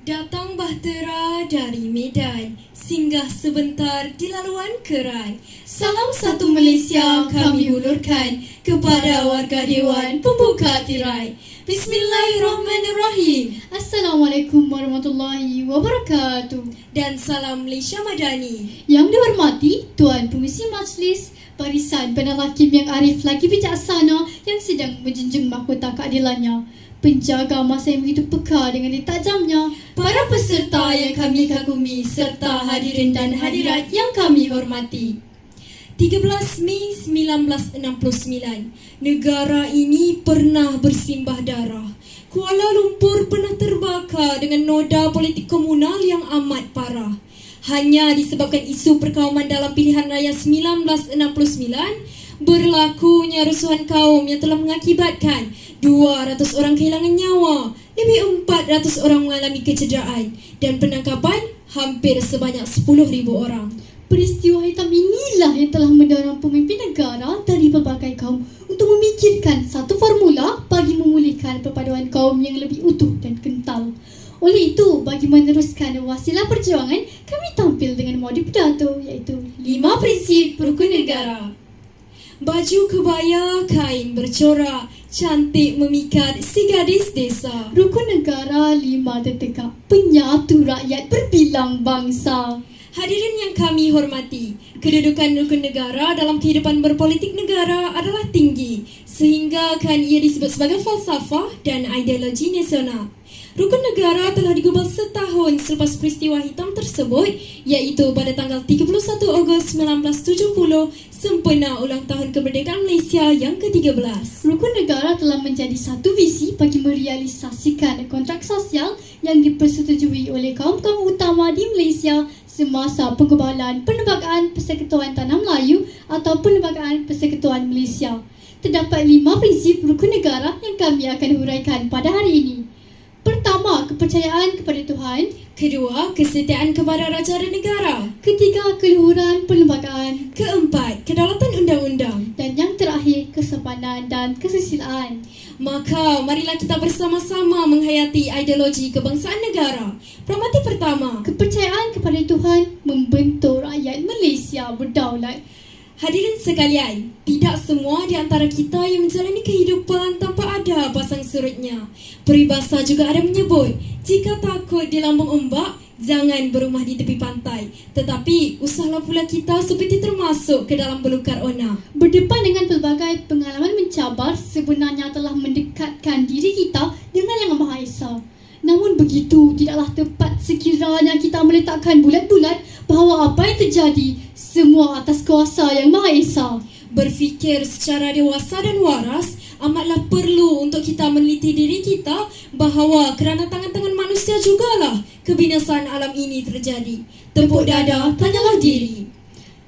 Datang bahtera dari Medan, singgah sebentar di laluan Kerai. Salam satu Malaysia kami hulurkan kepada warga Dewan Pembuka Tirai. Bismillahirrahmanirrahim. Assalamualaikum warahmatullahi wabarakatuh. Dan salam Malaysia Madani. Yang dihormati Tuan Pengurusi Majlis, barisan penal hakim yang arif lagi bijaksana yang sedang menjunjung mahkota keadilannya, penjaga masa yang begitu peka dengan tajamnya, para peserta yang kami kagumi serta hadirin dan hadirat yang kami hormati. 13 Mei 1969, negara ini pernah bersimbah darah. Kuala Lumpur pernah terbakar dengan noda politik komunal yang amat parah. Hanya disebabkan isu perkauman dalam pilihan raya 1969, berlakunya rusuhan kaum yang telah mengakibatkan 200 orang kehilangan nyawa, lebih 400 orang mengalami kecederaan dan penangkapan hampir sebanyak 10,000 orang. Peristiwa hitam inilah yang telah mendorong pemimpin negara dari pelbagai kaum untuk memikirkan satu formula bagi memulihkan perpaduan kaum yang lebih utuh dan kental. Oleh itu, bagi meneruskan wasilah perjuangan, kami tampil dengan modu pidato iaitu 5 prinsip rukun negara. Baju kebaya kain bercorak, cantik memikat si gadis desa. Rukun negara 5 detegak, penyatu rakyat berbilang bangsa. Hadirin yang kami hormati, kedudukan rukun negara dalam kehidupan berpolitik negara adalah tinggi, sehingga kan ia disebut sebagai falsafah dan ideologi nasional. Rukun negara telah digubal setahun selepas peristiwa hitam tersebut, iaitu pada tanggal 31 Ogos 1970, sempena ulang tahun kemerdekaan Malaysia yang ke-13. Rukun negara telah menjadi satu visi bagi merealisasikan kontrak sosial yang dipersetujui oleh kaum-kaum utama di Malaysia semasa penggubalan Perlembagaan Persekutuan Tanah Melayu atau Perlembagaan Persekutuan Malaysia. Terdapat 5 prinsip rukun negara yang kami akan huraikan pada hari ini. Pertama, kepercayaan kepada Tuhan. Kedua, kesetiaan kepada raja dan negara. Ketiga, keluhuran perlembagaan. Keempat, kedaulatan undang-undang. Dan yang terakhir, kesopanan dan kesusilaan. Maka, marilah kita bersama-sama menghayati ideologi kebangsaan negara. Peramati pertama, kepercayaan kepada Tuhan membentuk rakyat Malaysia berdaulat. Hadirin sekalian, tidak semua di antara kita yang menjalani kehidupan tanpa ada pasang surutnya. Peribahasa juga ada menyebut, jika takut di lambung ombak, jangan berumah di tepi pantai. Tetapi, usahlah pula kita seperti termasuk ke dalam belukar ona. Berdepan dengan pelbagai pengalaman mencabar sebenarnya telah mendekatkan diri kita dengan Yang Maha Esa. Namun begitu, tidaklah tepat sekiranya kita meletakkan bulat-bulat bahawa apa yang terjadi semua atas kuasa Yang Maha Esa. Berfikir secara dewasa dan waras amatlah perlu untuk kita meneliti diri kita bahawa kerana tangan-tangan manusia jugalah kebinasaan alam ini terjadi. Tepuk dada, tanyalah diri.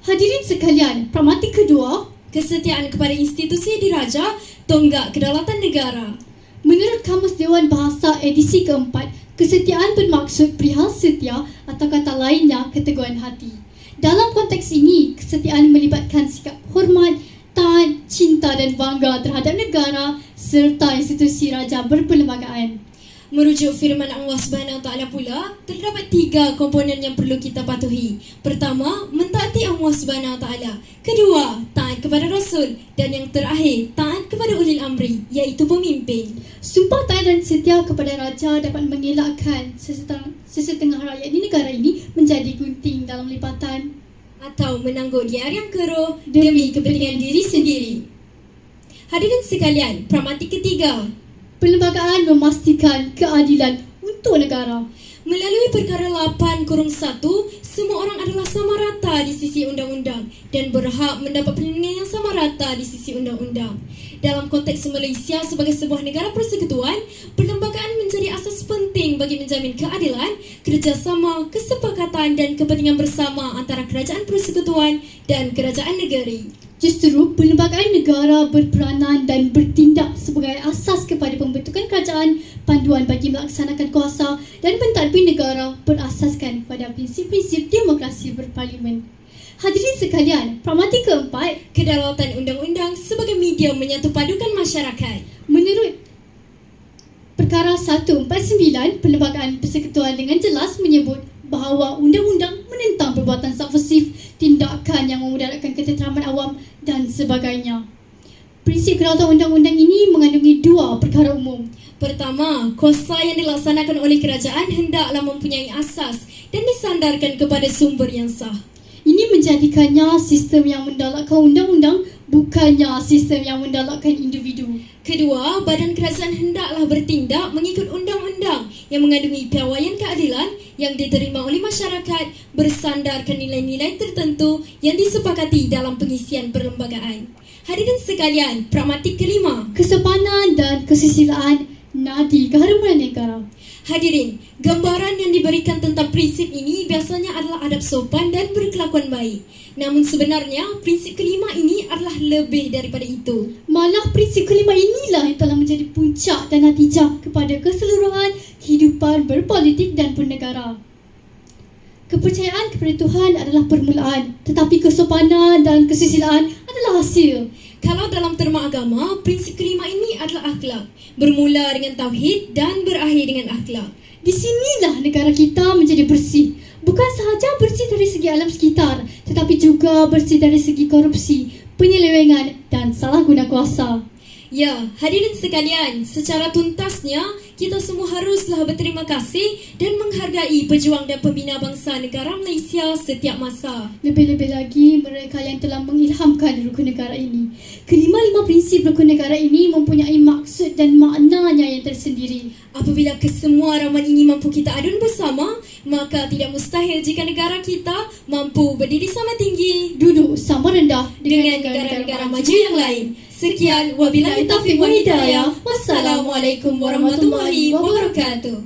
Hadirin sekalian, peramati kedua, kesetiaan kepada institusi diraja, tonggak kedaulatan negara. Menurut Kamus Dewan Bahasa edisi keempat, kesetiaan bermaksud perihal setia atau kata lainnya keteguhan hati. Dalam konteks ini, kesetiaan melibatkan sikap hormat, taat, cinta dan bangga terhadap negara serta institusi raja berperlembagaan. Merujuk firman Allah SWT pula, terdapat 3 komponen yang perlu kita patuhi. Pertama, mentaati Allah SWT. Kedua, taat kepada Rasul. Dan yang terakhir, taat kepada ulil amri, iaitu pemimpin. Sumpah taat dan setia kepada raja dapat mengelakkan sesetengah rakyat di negara ini menjadi gunting dalam lipatan atau menangguh di air yang keruh demi kepentingan diri sendiri. Hadirin sekalian, peramati ketiga, perlembagaan memastikan keadilan untuk negara. Melalui perkara 8/1, semua orang adalah sama rata di sisi undang-undang dan berhak mendapat perlindungan yang sama rata di sisi undang-undang. Dalam konteks Malaysia sebagai sebuah negara persekutuan, perlembagaan menjadi asas penting bagi menjamin keadilan, kerjasama, kesepakatan dan kepentingan bersama antara kerajaan persekutuan dan kerajaan negeri. Justru, perlembagaan negara berperanan dan bertindak sebagai asas kepada pembentukan kerajaan, panduan bagi melaksanakan kuasa dan pentadbir negara berasaskan pada prinsip-prinsip demokrasi berparlimen. Hadirin sekalian, peramati keempat, kedaulatan undang-undang sebagai medium menyatu padukan masyarakat. Menurut Perkara 149 Perlembagaan Persekutuan dengan jelas menyebut bahawa undang-undang menentang perbuatan subversif, tindakan yang memudaratkan ketenteraman awam dan sebagainya. Prinsip kedaulatan undang-undang ini mengandungi dua perkara umum. Pertama, kuasa yang dilaksanakan oleh kerajaan hendaklah mempunyai asas dan disandarkan kepada sumber yang sah. Ini menjadikannya sistem yang mendalakkan undang-undang, bukannya sistem yang mendalakkan individu. Kedua, badan kerajaan hendaklah bertindak mengikut undang-undang yang mengandungi piawaian keadilan yang diterima oleh masyarakat bersandarkan nilai-nilai tertentu yang disepakati dalam pengisian perlembagaan. Hadirin sekalian, pragmatik kelima. Kesopanan dan kesusilaan nadi keharmonian negara. Hadirin, gambaran yang diberikan tentang prinsip ini biasanya adalah adab sopan dan berkelakuan baik. Namun sebenarnya, prinsip kelima ini adalah lebih daripada itu. Malah prinsip kelima inilah yang telah menjadi puncak dan natijah kepada keseluruhan kehidupan berpolitik dan bernegara. Kepercayaan kepada Tuhan adalah permulaan, tetapi kesopanan dan kesusilaan adalah hasil. Kalau dalam terma agama, prinsip kelima ini adalah akhlak. Bermula dengan tauhid dan berakhir dengan akhlak. Di sinilah negara kita menjadi bersih. Bukan sahaja bersih dari segi alam sekitar, tetapi juga bersih dari segi korupsi, penyelewengan dan salah guna kuasa. Ya, hadirin sekalian, secara tuntasnya, kita semua haruslah berterima kasih dan menghargai pejuang dan pembina bangsa negara Malaysia setiap masa. Lebih-lebih lagi mereka yang telah mengilhamkan rukun negara ini. Kelima-lima prinsip rukun negara ini mempunyai maksud dan maknanya yang tersendiri. Apabila kesemua ramuan ini mampu kita adun bersama, maka tidak mustahil jika negara kita mampu berdiri sama tinggi Duduk sama rendah dengan negara-negara maju yang lain. Sekian, wabillahi taufiq wal hidayah. Wassalamualaikum warahmatullahi wabarakatuh.